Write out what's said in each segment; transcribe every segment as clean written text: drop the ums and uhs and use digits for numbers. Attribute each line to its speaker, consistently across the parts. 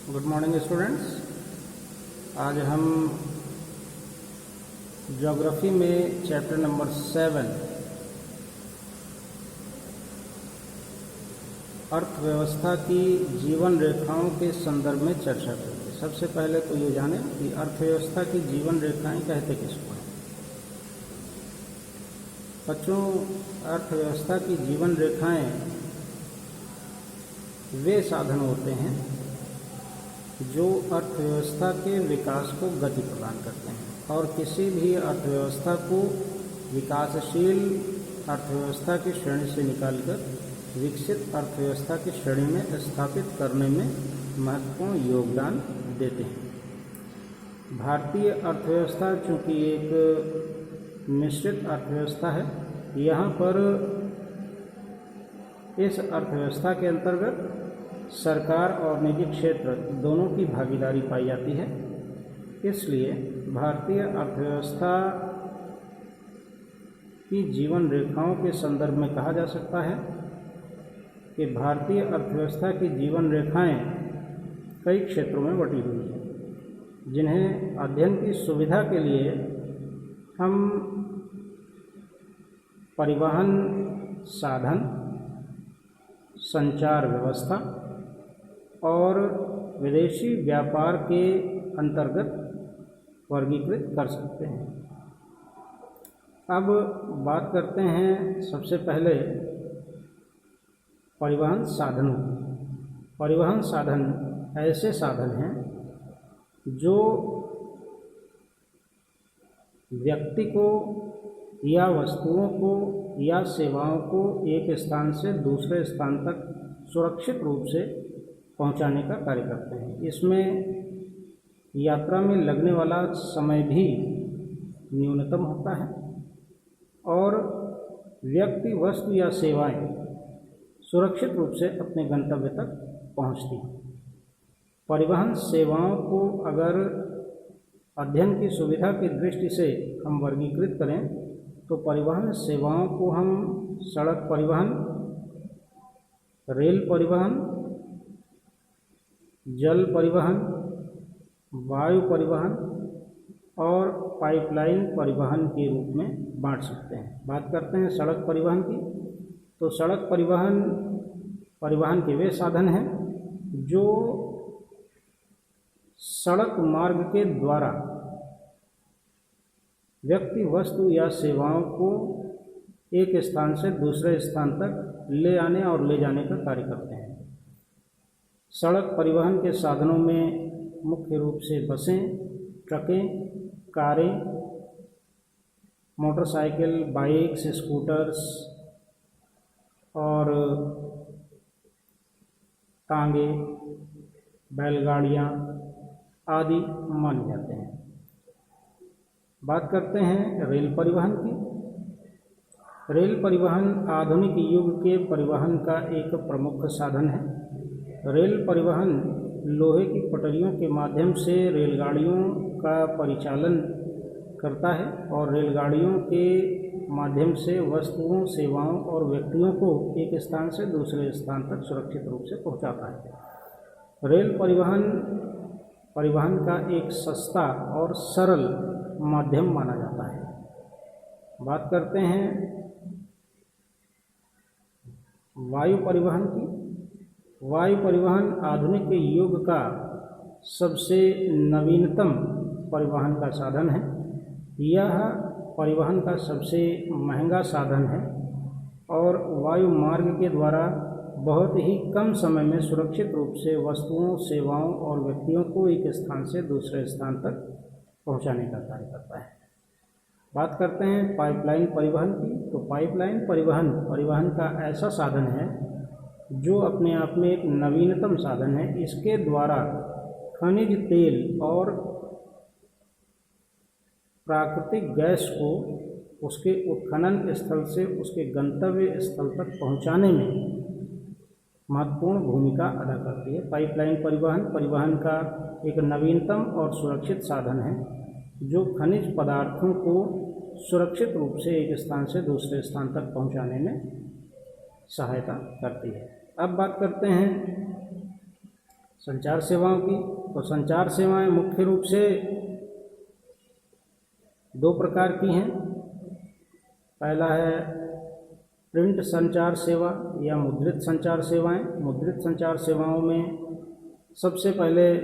Speaker 1: Good morning students. आज हम geography में चैप्टर नंबर 7 अर्थव्यवस्था की जीवन रेखाओं के संदर्भ में चर्चा करेंगे। सबसे पहले तो ये जानें कि अर्थव्यवस्था की जीवन रेखाएं कहते किसको हैं। बच्चों, अर्थव्यवस्था की जीवन रेखाएं वे साधन होते हैं जो अर्थव्यवस्था के विकास को गति प्रदान करते हैं और किसी भी अर्थव्यवस्था को विकासशील अर्थव्यवस्था की श्रेणी से निकालकर विकसित अर्थव्यवस्था की श्रेणी में स्थापित करने में महत्वपूर्ण योगदान देते हैं। भारतीय अर्थव्यवस्था चूँकि एक मिश्रित अर्थव्यवस्था है, यहाँ पर इस अर्थव्यवस्था के अंतर्गत सरकार और निजी क्षेत्र दोनों की भागीदारी पाई जाती है। इसलिए भारतीय अर्थव्यवस्था की जीवन रेखाओं के संदर्भ में कहा जा सकता है कि भारतीय अर्थव्यवस्था की जीवन रेखाएं कई क्षेत्रों में बटी हुई हैं, जिन्हें अध्ययन की सुविधा के लिए हम परिवहन साधन, संचार व्यवस्था और विदेशी व्यापार के अंतर्गत वर्गीकृत कर सकते हैं। अब बात करते हैं सबसे पहले परिवहन साधनों की। परिवहन साधन ऐसे साधन हैं जो व्यक्ति को या वस्तुओं को या सेवाओं को एक स्थान से दूसरे स्थान तक सुरक्षित रूप से पहुंचाने का कार्य करते हैं। इसमें यात्रा में लगने वाला समय भी न्यूनतम होता है और व्यक्ति, वस्तु या सेवाएं सुरक्षित रूप से अपने गंतव्य तक पहुंचती हैं। परिवहन सेवाओं को अगर अध्ययन की सुविधा की दृष्टि से हम वर्गीकृत करें तो परिवहन सेवाओं को हम सड़क परिवहन, रेल परिवहन, जल परिवहन, वायु परिवहन और पाइपलाइन परिवहन के रूप में बांट सकते हैं। बात करते हैं सड़क परिवहन की, तो सड़क परिवहन के वे साधन हैं जो सड़क मार्ग के द्वारा व्यक्ति, वस्तु या सेवाओं को एक स्थान से दूसरे स्थान तक ले आने और ले जाने का कार्य करते हैं। सड़क परिवहन के साधनों में मुख्य रूप से बसें, ट्रकें, कारें, मोटरसाइकिल, बाइक्स, स्कूटर्स और टांगे, बैलगाड़ियाँ आदि माने जाते हैं। बात करते हैं रेल परिवहन की। रेल परिवहन आधुनिक युग के परिवहन का एक प्रमुख साधन है। रेल परिवहन लोहे की पटरियों के माध्यम से रेलगाड़ियों का परिचालन करता है और रेलगाड़ियों के माध्यम से वस्तुओं, सेवाओं और व्यक्तियों को एक स्थान से दूसरे स्थान तक सुरक्षित रूप से पहुंचाता है। रेल परिवहन का एक सस्ता और सरल माध्यम माना जाता है। बात करते हैं वायु परिवहन की। वायु परिवहन आधुनिक युग का सबसे नवीनतम परिवहन का साधन है। यह परिवहन का सबसे महंगा साधन है और वायु मार्ग के द्वारा बहुत ही कम समय में सुरक्षित रूप से वस्तुओं, सेवाओं और व्यक्तियों को एक स्थान से दूसरे स्थान तक पहुंचाने का कार्य करता है। बात करते हैं पाइपलाइन परिवहन की, तो पाइपलाइन परिवहन का ऐसा साधन है जो अपने आप में एक नवीनतम साधन है। इसके द्वारा खनिज तेल और प्राकृतिक गैस को उसके उत्खनन स्थल से उसके गंतव्य स्थल तक पहुंचाने में महत्वपूर्ण भूमिका अदा करती है। पाइपलाइन परिवहन का एक नवीनतम और सुरक्षित साधन है जो खनिज पदार्थों को सुरक्षित रूप से एक स्थान से दूसरे स्थान तक पहुंचाने में सहायता करती है। अब बात करते हैं संचार सेवाओं की। तो संचार सेवाएं मुख्य रूप से दो प्रकार की हैं। पहला है प्रिंट संचार सेवा या मुद्रित संचार सेवाएं। मुद्रित संचार सेवाओं में सबसे पहले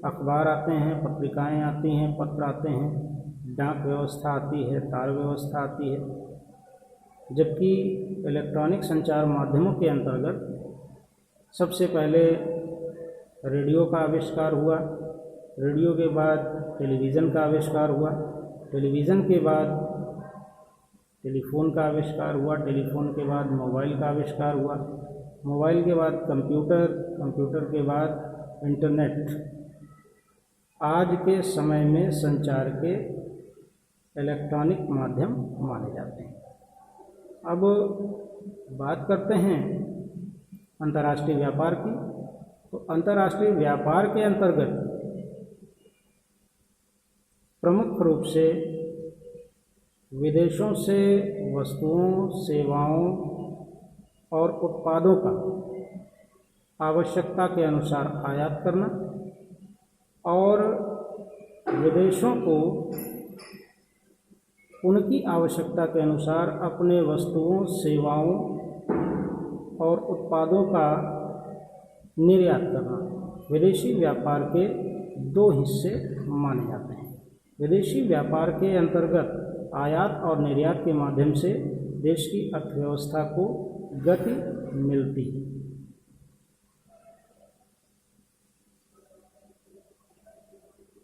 Speaker 1: अखबार आते हैं, पत्रिकाएं आती हैं, पत्र आते हैं, डाक व्यवस्था आती है, तार व्यवस्था आती है। जबकि इलेक्ट्रॉनिक संचार माध्यमों के अंतर्गत सबसे पहले रेडियो का आविष्कार हुआ, रेडियो के बाद टेलीविज़न का आविष्कार हुआ, टेलीविज़न के बाद टेलीफोन का आविष्कार हुआ, टेलीफोन के बाद मोबाइल का आविष्कार हुआ, मोबाइल के बाद कंप्यूटर, कंप्यूटर के बाद इंटरनेट। आज के समय में संचार के इलेक्ट्रॉनिक माध्यम माने जाते हैं। अब बात करते हैं अंतर्राष्ट्रीय व्यापार की। तो अंतर्राष्ट्रीय व्यापार के अंतर्गत प्रमुख रूप से विदेशों से वस्तुओं, सेवाओं और उत्पादों का आवश्यकता के अनुसार आयात करना और विदेशों को उनकी आवश्यकता के अनुसार अपने वस्तुओं, सेवाओं और उत्पादों का निर्यात करना विदेशी व्यापार के दो हिस्से माने जाते हैं। विदेशी व्यापार के अंतर्गत आयात और निर्यात के माध्यम से देश की अर्थव्यवस्था को गति मिलती है।